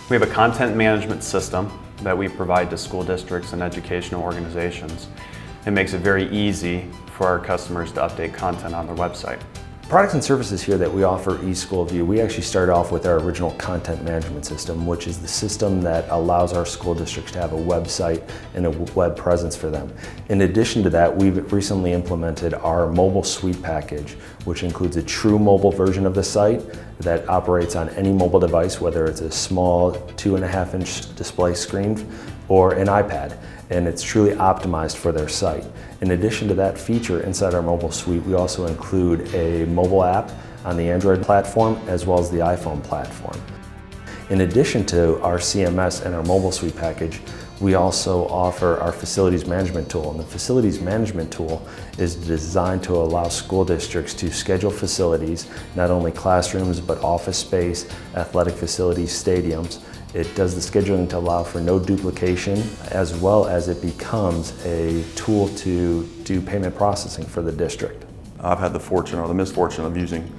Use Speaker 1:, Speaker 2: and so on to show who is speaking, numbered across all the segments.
Speaker 1: We have a content management system that we provide to school districts and educational organizations. It makes it very easy for our customers to update content on their website.
Speaker 2: Products and services here that we offer eSchoolView, we actually started off with our original content management system, which is the system that allows our school districts to have a website and a web presence for them. In addition to that, we've recently implemented our mobile suite package, which includes a true mobile version of the site that operates on any mobile device, whether it's a small 2.5-inch display screen or an iPad, and it's truly optimized for their site. In addition to that feature inside our mobile suite, we also include a mobile app on the Android platform as well as the iPhone platform. In addition to our CMS and our mobile suite package, we also offer our facilities management tool, and the facilities management tool is designed to allow school districts to schedule facilities, not only classrooms but office space, athletic facilities, stadiums. It does the scheduling to allow for no duplication, as well as it becomes a tool to do payment processing for the district.
Speaker 3: I've had the fortune or the misfortune of using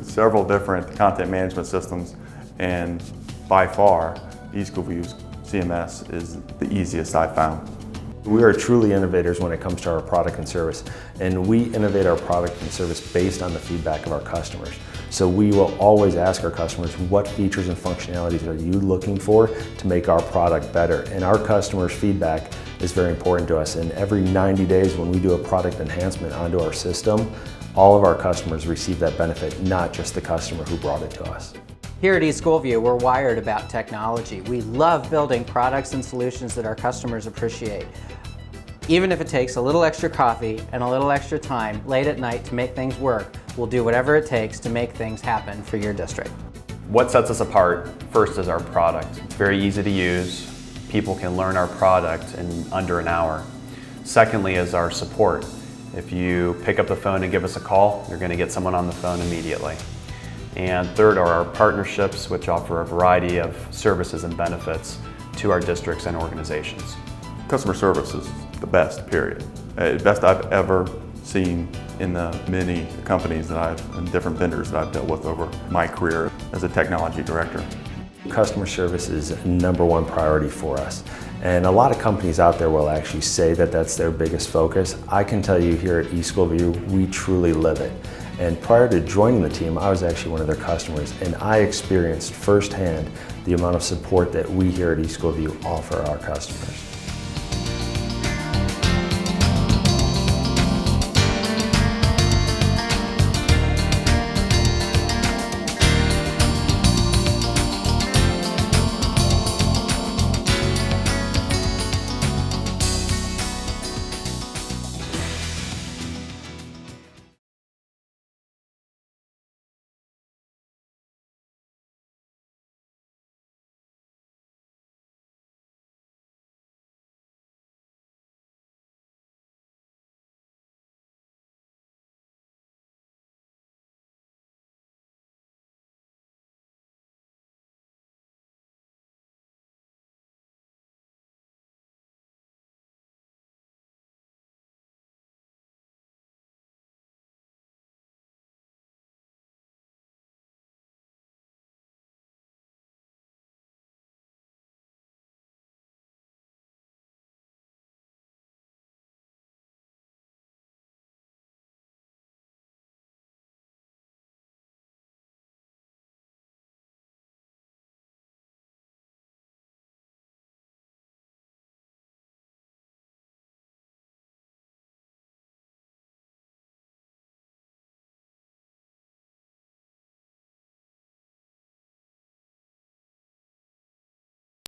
Speaker 3: several different content management systems, and by far eSchoolView's CMS is the easiest I've found.
Speaker 2: We are truly innovators when it comes to our product and service, and we innovate our product and service based on the feedback of our customers. So we will always ask our customers, what features and functionalities are you looking for to make our product better? And our customers' feedback is very important to us, and every 90 days when we do a product enhancement onto our system, all of our customers receive that benefit, not just the customer who brought it to us.
Speaker 4: Here at eSchoolView, we're wired about technology. We love building products and solutions that our customers appreciate. Even if it takes a little extra coffee and a little extra time late at night to make things work, we'll do whatever it takes to make things happen for your district.
Speaker 1: What sets us apart first is our product. It's very easy to use. People can learn our product in under an hour. Secondly is our support. If you pick up the phone and give us a call, you're going to get someone on the phone immediately. And third are our partnerships, which offer a variety of services and benefits to our districts and organizations.
Speaker 3: Customer service is the best, period. Best I've ever seen in the many companies and different vendors that I've dealt with over my career as a technology director.
Speaker 2: Customer service is #1 priority for us. And a lot of companies out there will actually say that that's their biggest focus. I can tell you here at eSchoolView, we truly live it. And prior to joining the team, I was actually one of their customers, and I experienced firsthand the amount of support that we here at eSchoolView offer our customers.